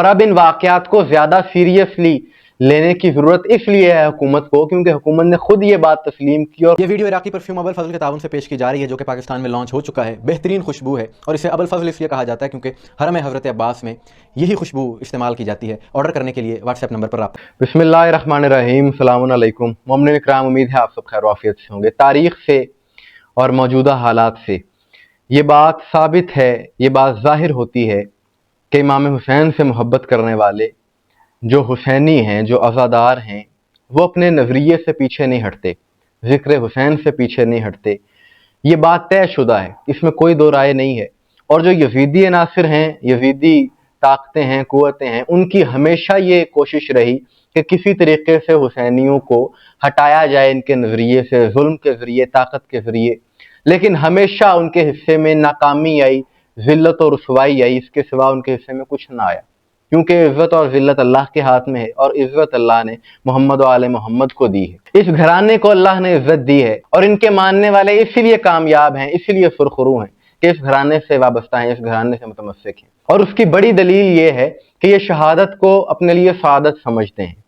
اور اب इन वाक़यात को ज़्यादा सीरियसली लेने की ज़रूरत इसलिए है हुकूमत को क्योंकि हुकूमत ने खुद ये बात तस्लीम की। और ये वीडियो इराकी परफ्यूम अबुल फजल के ताउन से पेश की जा रही है, जो कि पाकिस्तान में लॉन्च हो चुका है। बेहतरीन खुशबू है और इसे अबुल फजल इसलिए कहा जाता है क्योंकि हरम हज़रत अब्बास में यही खुशबू इस्तेमाल की जाती है। ऑर्डर करने के लिए व्हाट्सएप नंबर पर रब्ता। बिस्मिल्लाहिर्रहमानिर्रहीम, अस्सलामु अलैकुम मोमिनीन इकराम, उम्मीद है आप सब खैर आफियत से होंगे। तारीख़ से और मौजूदा हालात से ये बात साबित है, ये बात ज़ाहिर होती है कि इमाम हुसैन से मोहब्बत करने वाले जो हुसैनी हैं, जो अज़ादार हैं, वो अपने नज़रिए से पीछे नहीं हटते, ज़िक्र हुसैन से पीछे नहीं हटते। ये बात तयशुदा है, इसमें कोई दो राय नहीं है। और जो यज़ीदी अनासिर हैं, यज़ीदी ताकतें हैं, क़ुव्वतें हैं, उनकी हमेशा ये कोशिश रही कि किसी तरीके से हुसैनियों को हटाया जाए इनके नज़रिए से, जुल्म के ज़रिए, ताकत के ज़रिए। लेकिन हमेशा उनके हिस्से में नाकामी आई, ज़िल्लत और रुसवाई आई, इसके सिवा उनके हिस्से में कुछ ना आया। क्योंकि इज़्ज़त और ज़िल्लत अल्लाह के हाथ में है और इज़्ज़त अल्लाह ने मोहम्मद व आले मोहम्मद को दी है। इस घराने को अल्लाह ने इज़्ज़त दी है और इनके मानने वाले इसीलिए कामयाब हैं, इसीलिए सुरखरू हैं कि इस घराने से वाबस्ता हैं, इस घराने से मुतमस्सिक हैं। और उसकी बड़ी दलील ये है कि ये शहादत को अपने लिए सादत समझते हैं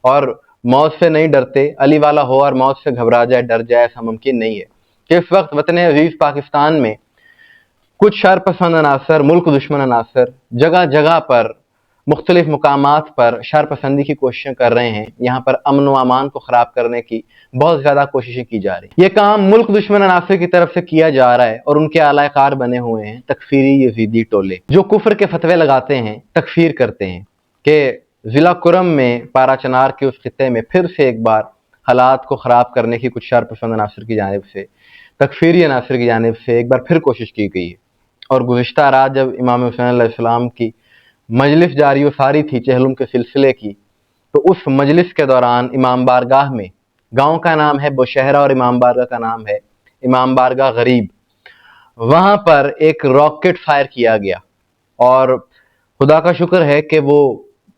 और मौत से नहीं डरते। अली वाला हो और मौत से घबरा जाए, डर जाए, ऐसा मुमकिन नहीं है। कि इस वक्त वतन अजीज़ पाकिस्तान में कुछ शरपसंद अनासर, मुल्क दुश्मन अनासर जगह जगह पर मुख्तलिफ मकामात पर शरपसंदी की कोशिशें कर रहे हैं। यहाँ पर अमन व अमान को ख़राब करने की बहुत ज़्यादा कोशिशें की जा रही। ये काम मुल्क दुश्मन अनासर की तरफ से किया जा रहा है और उनके आलाकार बने हुए हैं तकफीरी यजीदी टोले, जो कुफ्र के फतवे लगाते हैं, तकफीर करते हैं। कि ज़िला कुरम में पारा चनार के उस खित्ते में फिर से एक बार हालात को ख़राब करने की कुछ शरपसंद अनासर की जानिब से, तकफीरी अनासर की जानिब से एक बार फिर कोशिश की गई है। और गुज़िश्ता रात जब इमाम हुसैन अलैहिस्सलाम की मजलिस जारी व सारी थी चहलुम के सिलसिले की, तो उस मजलिस के दौरान इमाम बारगाह में, गांव का नाम है बुशहरा और इमाम बारगाह का नाम है इमाम बारगाह गरीब, वहां पर एक रॉकेट फायर किया गया और खुदा का शुक्र है कि वो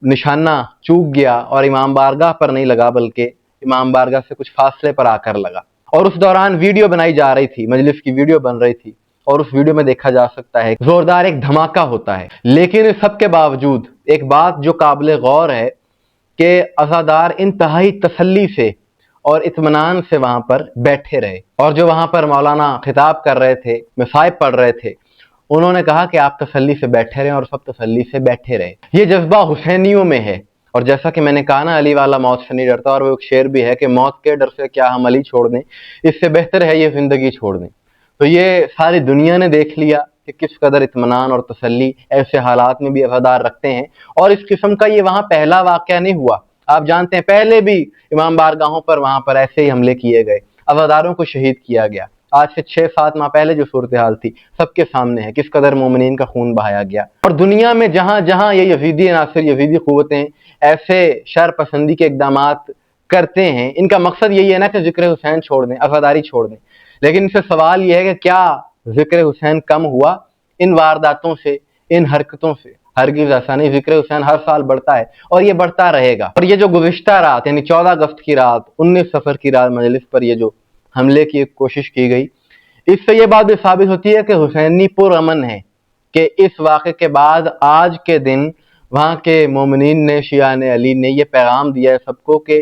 निशाना चूक गया और इमाम बारगाह पर नहीं लगा बल्कि इमाम बारगाह से कुछ फासले पर आकर लगा। और उस दौरान वीडियो बनाई जा रही थी, मजलिस की वीडियो बन रही थी और उस वीडियो में देखा जा सकता है जोरदार एक धमाका होता है। लेकिन इस सब के बावजूद एक बात जो काबिल गौर है कि अज़ादार इंतहाई तसल्ली से और इत्मीनान से वहां पर बैठे रहे। और जो वहां पर मौलाना खिताब कर रहे थे, मसाइब पढ़ रहे थे, उन्होंने कहा कि आप तसल्ली से बैठे रहें और सब तसल्ली से बैठे रहे। ये जज्बा हुसैनियों में है। और जैसा कि मैंने कहा ना, अली वाला मौत से नहीं डरता, और वो एक शेर भी है कि मौत के डर से क्या हम अली छोड़ दें, इससे बेहतर है ये जिंदगी छोड़ दें। तो ये सारी दुनिया ने देख लिया कि किस कदर इत्मीनान और तसल्ली ऐसे हालात में भी अज़ादार रखते हैं। और इस किस्म का ये वहाँ पहला वाक़या नहीं हुआ। आप जानते हैं पहले भी इमाम बारगाहों पर वहाँ पर ऐसे ही हमले किए गए, अज़ादारों को शहीद किया गया। आज से 6-7 माह पहले जो सूरत हाल थी सबके सामने है, किस कदर मोमिनीन का खून बहाया गया। और दुनिया में जहाँ जहाँ ये यजीदी अनासिर, यजीदी क़ुव्वतें ऐसे शर पसंदी के इक़दामात करते हैं, इनका मकसद यही है ना कि ज़िक्र हुसैन छोड़ दें, अज़ादारी छोड़ दें। लेकिन इनसे सवाल यह है कि क्या ज़िक्र हुसैन कम हुआ इन वारदातों से, इन हरकतों से? हरगिज़ ऐसा नहीं। ज़िक्र हुसैन हर साल बढ़ता है और ये बढ़ता रहेगा। और ये जो गुज़िश्ता रात यानी 14 अगस्त की रात, 19 सफ़र की रात मजलिस पर ये जो हमले की कोशिश की गई, इससे ये बात भी साबित होती है कि हुसैनी पुरअमन है कि इस वाक़े के बाद आज के दिन वहाँ के मोमिनीन ने, शियान अली ने ये पैगाम दिया है सबको कि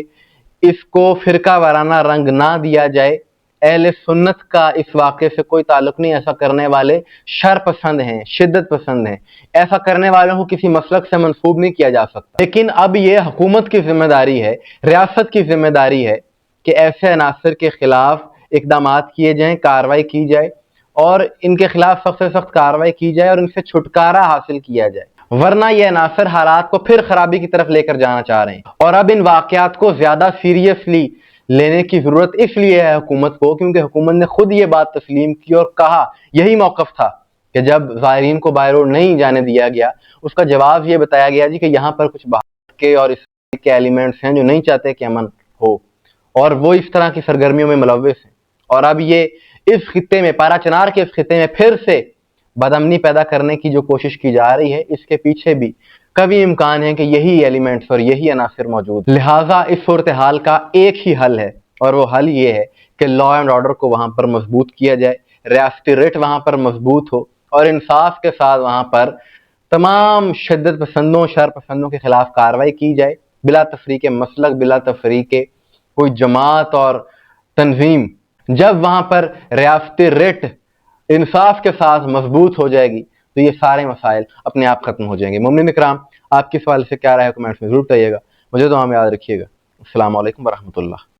इसको फ़िरका वाराना रंग ना दिया जाए। अहले सुन्नत का इस वाक़े से कोई ताल्लुक नहीं। ऐसा करने वाले शर पसंद हैं, शिद्दत पसंद हैं। ऐसा करने वालों को किसी मसलक से मंसूब नहीं किया जा सकता। लेकिन अब ये हुकूमत की जिम्मेदारी है, रियासत की जिम्मेदारी है कि ऐसे अनासर के खिलाफ इक़दामात किए जाएं, कार्रवाई की जाए और इनके खिलाफ सख्त से सख्त कार्रवाई की जाए और इनसे छुटकारा हासिल किया जाए। वरना ये अनासर हालात को फिर खराबी की तरफ लेकर जाना चाह रहे हैं। और अब इन वाक़यात को ज़्यादा सीरियसली लेने की ज़रूरत इसलिए है हुकूमत को क्योंकि हुकूमत ने खुद ये बात तस्लीम की और कहा, यही मौक़िफ़ था कि जब ज़ायरीन को बाय रोड नहीं जाने दिया गया, उसका जवाब ये बताया गया जी कि यहाँ पर कुछ बाहर के और इस के एलिमेंट्स हैं जो नहीं चाहते कि अमन हो और वो इस तरह की सरगर्मियों में मुलव्विस हैं। और अब ये इस खित्ते में, पारा चनार के इस खित्ते में फिर से बदअमनी पैदा करने की जो कोशिश की जा रही है, इसके पीछे भी कभी इम्कान है कि यही एलिमेंट्स और यही अनासिर मौजूद। लिहाजा इस सूरत हाल का एक ही हल है और वो हल ये है कि लॉ एंड ऑर्डर को वहाँ पर मजबूत किया जाए, रियासती रेट वहाँ पर मजबूत हो और इंसाफ के साथ वहाँ पर تمام شدت پسندوں شر پسندوں کے خلاف کارروائی کی جائے، بلا تفریق مسلک، بلا تفریق کوئی جماعت اور تنظیم۔ جب وہاں پر ریاستی ریٹ انصاف کے ساتھ مضبوط ہو جائے گی تو یہ سارے مسائل اپنے آپ ختم ہو جائیں گے۔ مومنین اکرام، آپ کی اس حوالے سے کیا رائے ہے کمنٹس میں ضرور بتائیے گا۔ مجھے دعا میں یاد رکھیے گا۔ السلام علیکم ورحمۃ اللہ۔